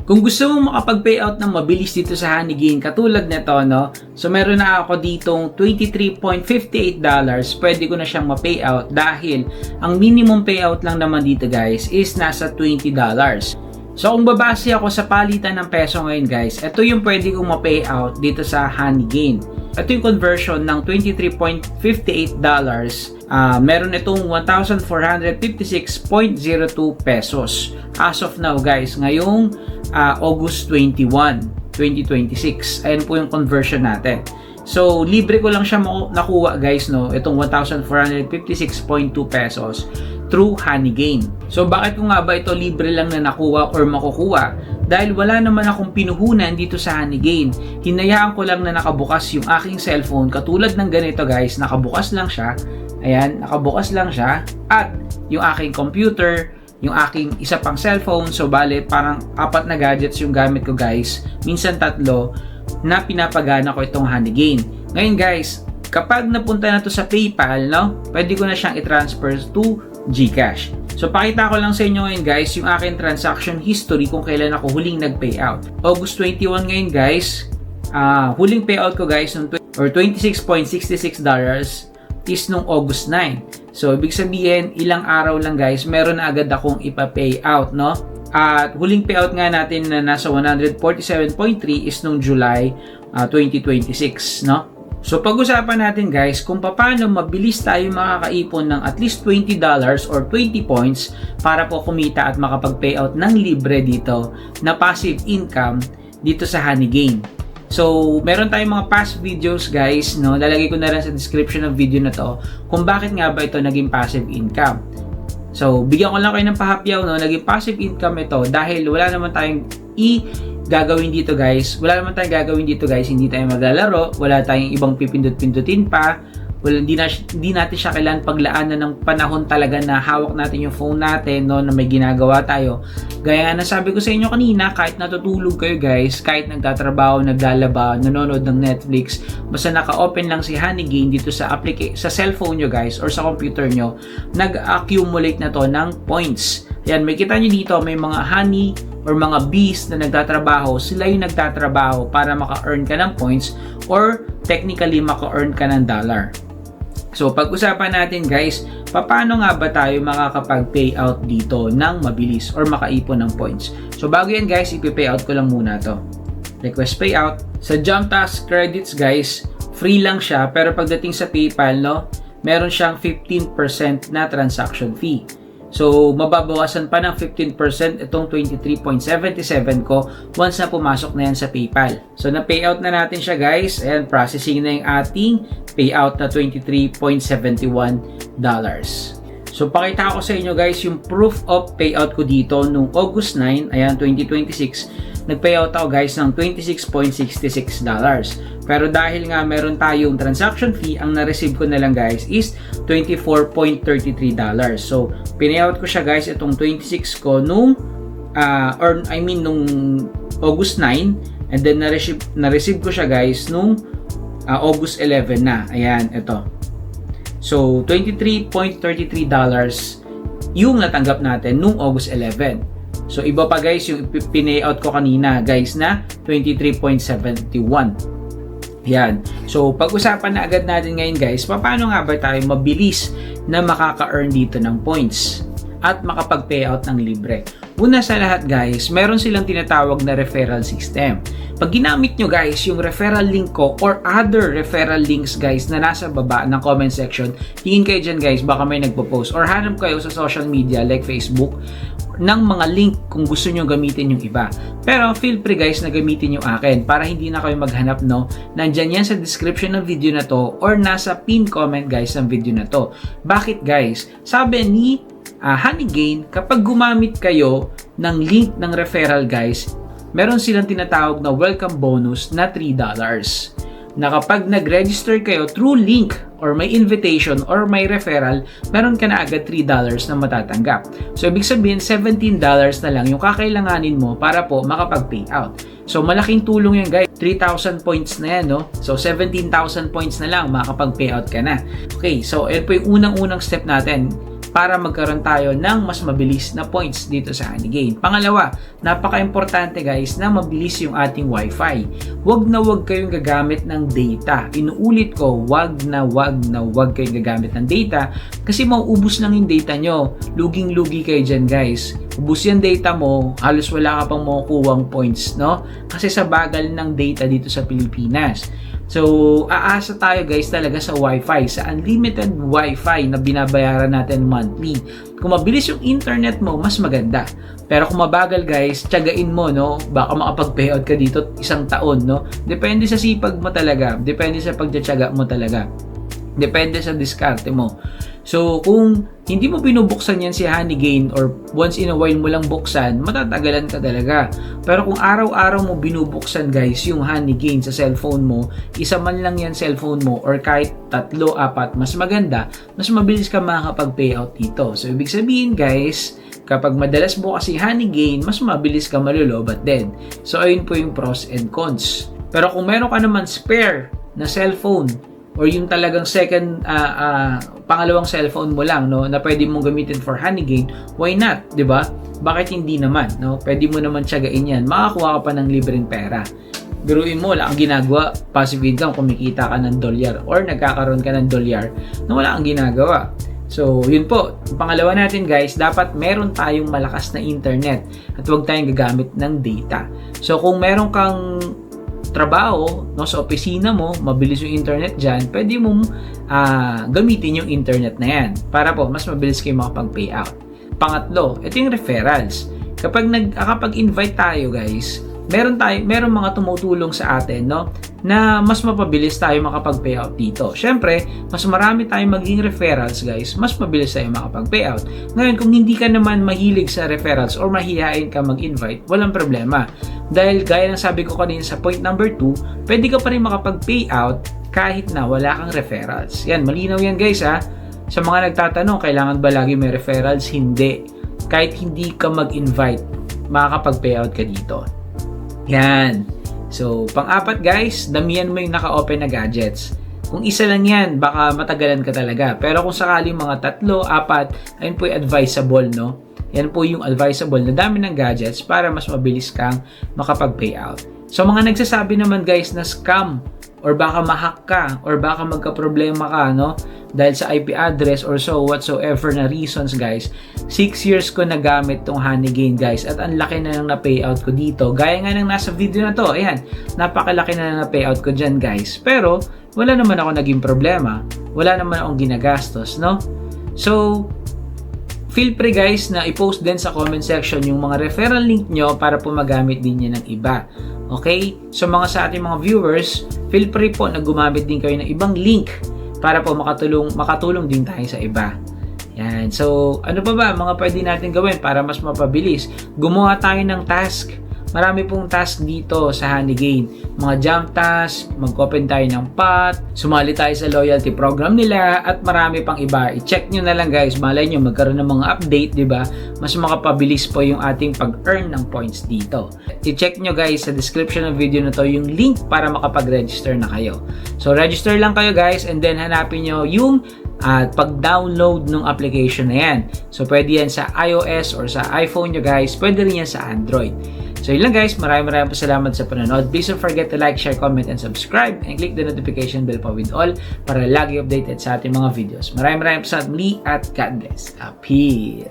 Kung gusto mong makapag-payout ng mabilis dito sa Honeygain katulad nito, no? So meron na ako ditong $23.58, pwede ko na siyang ma-payout dahil ang minimum payout lang naman dito guys is nasa $20. So kung babase ako sa palitan ng peso ngayon guys, ito yung pwede kong ma-payout dito sa Honeygain. Ito yung conversion ng $23.58. Meron itong 1,456.02 pesos as of now guys, ngayong August 21, 2026. Ayan po yung conversion natin. So libre ko lang siya nakuha guys, no, itong 1,456.2 pesos through Honeygain. So bakit ko nga ba ito libre lang na nakuha or makukuha? Dahil wala naman akong pinuhunan dito sa Honeygain. Hinayaan ko lang na nakabukas yung aking cellphone katulad ng ganito guys, nakabukas lang siya. Ayan, nakabukas lang siya. At yung aking computer, yung aking isa pang cellphone. So bale parang 4 na gadgets yung gamit ko guys, minsan 3, na pinapagana ko itong Honeygain. Ngayon guys, kapag napunta na to sa PayPal, no, pwede ko na siyang i-transfer to GCash. So pakita ko lang sa inyo ngayon guys yung aking transaction history kung kailan ako huling nag-payout. August 21 ngayon guys, huling payout ko guys or $26.66 is nung August 9. So ibig sabihin ilang araw lang guys, meron na agad akong ipa-payout, no? At huling payout nga natin na nasa 147.3 is nung July 2026, no? So pag-usapan natin guys kung paano mabilis tayo makakaipon ng at least $20 or 20 points para po kumita at makapag-payout ng libre dito na passive income dito sa Honeygain. So meron tayong mga past videos guys, no, lalagay ko na rin sa description ng video na to kung bakit nga ba ito naging passive income. So bigyan ko lang kayo ng pahapyaw, no, naging passive income ito dahil wala naman tayong gagawin dito guys. Hindi tayo maglalaro, wala tayong ibang pipindot-pindutin pa. Hindi natin siya kailangan paglaanan ng panahon talaga na hawak natin yung phone natin, no, na may ginagawa tayo. Gaya nga nasabi ko sa inyo kanina, kahit natutulog kayo guys, kahit nagtatrabaho, naglalaba, nanonood ng Netflix, basta naka-open lang si Honeygain dito sa cellphone nyo guys or sa computer nyo, nag-accumulate na to ng points. Yan, may kita nyo dito, may mga honey or mga bees na nagtatrabaho, sila yung nagtatrabaho para maka-earn ka ng points or technically maka-earn ka ng dollar. So pag-usapan natin guys, paano nga ba tayo makakapag-payout dito ng mabilis or makaipon ng points? So bago yan guys, ipi-payout ko lang muna to. Request payout. Sa Jump Task Credits guys, free lang siya, pero pagdating sa PayPal, no, meron siyang 15% na transaction fee. So, mababawasan pa ng 15% itong 23.77 ko once na pumasok na yan sa PayPal. So, na-payout na natin siya guys. Ayan, processing na yung ating payout na $23.71. So, pakita ko sa inyo guys yung proof of payout ko dito nung August 9, ayan, 2026. Nag-payout ako guys ng $26.66. Pero dahil nga meron tayong transaction fee, ang na-receive ko na lang guys is $24.33. So, pinayout ko siya guys itong 26 ko nung nung August 9, and then na-receive ko siya guys nung August 11 na. Ayan, ito. So, $23.33 yung natanggap natin nung August 11. So, iba pa guys yung pinayout ko kanina guys na 23.71. Yan. So, pag-usapan na agad natin ngayon guys, paano nga ba tayo mabilis na makaka-earn dito ng points at makapag-payout ng libre? Una sa lahat guys, meron silang tinatawag na referral system. Pag ginamit nyo guys yung referral link ko or other referral links guys na nasa baba ng comment section, tingin kayo dyan guys, baka may nagpo-post or hanap kayo sa social media like Facebook ng mga link kung gusto nyo gamitin yung iba. Pero feel free guys na gamitin yung akin para hindi na kayo maghanap, no. Nandyan yan sa description ng video na to or nasa pin comment guys ng video na to. Bakit guys? Sabi ni Honeygain, kapag gumamit kayo ng link ng referral guys, meron silang tinatawag na welcome bonus na $3. Na kapag nag-register kayo through link or may invitation or may referral, meron ka na agad $3 na matatanggap. So, ibig sabihin, $17 na lang yung kakailanganin mo para po makapag-payout. So, malaking tulong yan guys. 3,000 points na yan, no? So, 17,000 points na lang, makakapag-payout ka na. Okay, so, ito po yung unang-unang step natin. para magkaroon tayo ng mas mabilis na points dito sa Honeygain. Pangalawa, napaka-importante guys na mabilis yung ating Wi-Fi. Wag na wag kayong gagamit ng data. Inuulit ko, wag na wag kayong gagamit ng data kasi mauubos lang yung data nyo. Luging-lugi kayo dyan guys. Ubus yung data mo, halos wala ka pang makukuhang points, no? Kasi sa bagal ng data dito sa Pilipinas. So, aasa tayo guys talaga sa Wi-Fi, sa unlimited Wi-Fi na binabayaran natin monthly. Kung mabilis yung internet mo, mas maganda. Pero kung mabagal guys, tiyagain mo, no? Baka makapag-payout ka dito isang taon, no? Depende sa sipag mo talaga. Depende sa pagtitiyaga mo talaga. Depende sa diskarte mo. So, kung hindi mo binubuksan yan si Honeygain or once in a while mo lang buksan, matatagalan ka talaga. Pero kung araw-araw mo binubuksan guys yung Honeygain sa cellphone mo, isa man lang yan cellphone mo or kahit 3, 4, mas maganda, mas mabilis ka makakapag-payout dito. So, ibig sabihin guys, kapag madalas mo kasi Honeygain, mas mabilis ka malulobat din. So, ayun po yung pros and cons. Pero kung meron ka naman spare na cellphone, or yung talagang pangalawang cellphone mo lang, no, na pwede mong gamitin for Honeygain, why not, 'di ba? Bakit hindi naman, no? Pwede mo naman tiyagain 'yan. Makakuha ka pa ng libreng pera. Biruin mo, wala kang ginagawa, passive income, kumikita ka ng dolyar or nagkakaroon ka ng dolyar na wala kang ginagawa. So, yun po. Yung pangalawa natin guys, dapat meron tayong malakas na internet at huwag tayong gagamit ng data. So, kung meron kang trabaho, no, sa opisina mo, mabilis yung internet dyan, pwede mong gamitin yung internet na yan para po mas mabilis kayo makapag-payout. Pangatlo, ito yung referrals. Kapag nakakapag-invite tayo guys, meron mga tumutulong sa atin, no, na mas mapabilis tayo makapag-payout dito. Syempre, mas marami tayong maging referrals guys, mas mabilis tayo makapag-payout. Ngayon, kung hindi ka naman mahilig sa referrals or mahihain ka mag-invite, walang problema. Dahil gaya ng sabi ko kanina sa point number 2, pwede ka pa rin makapag-payout kahit na wala kang referrals. Yan, malinaw yan guys ha. Sa mga nagtatanong, kailangan ba lagi may referrals? Hindi. Kahit hindi ka mag-invite, makakapag-payout ka dito. Yan. So, pang-apat guys, damihan mo yung naka-open na gadgets. Kung isa lang yan, baka matagalan ka talaga. Pero kung sakaling mga 3, 4, ayun po yung advisable, no? Yan po yung advisable na dami ng gadgets para mas mabilis kang makapag-payout. So, mga nagsasabi naman guys na scam or baka ma-hack ka or baka magka-problema ka, no? Dahil sa IP address or so whatsoever na reasons guys, 6 years ko nagamit tong Honeygain guys at ang laki na ng na-payout ko dito. Gaya nga ng nasa video na to, ayan, napakalaki na ng na-payout ko dyan guys. Pero, wala naman ako naging problema. Wala naman akong ginagastos, no? So, feel free guys na i-post din sa comment section yung mga referral link nyo para po magamit din yan ng iba. Okay? So sa ating mga viewers, feel free po na gumamit din kayo ng ibang link para po makatulong din tayo sa iba. Yan. So, ano pa ba mga pwede natin gawin para mas mapabilis? Gumawa tayo ng task. Marami pong task dito sa Honeygain. Mga jump task, mag-open tayo ng pot, sumali tayo sa loyalty program nila, at marami pang iba. I-check nyo na lang guys. Malay nyo, magkaroon ng mga update, di ba? Mas makapabilis po yung ating pag-earn ng points dito. I-check nyo guys sa description ng video na to yung link para makapag-register na kayo. So, register lang kayo guys and then hanapin nyo yung at pag-download ng application na yan. So, pwede yan sa iOS or sa iPhone nyo guys. Pwede rin yan sa Android. So, yun lang guys. Maraming po salamat sa panonood. Please don't forget to like, share, comment, and subscribe. And click the notification bell pa with all para lagi updated sa ating mga videos. Maraming po salamat muli at God bless. Peace!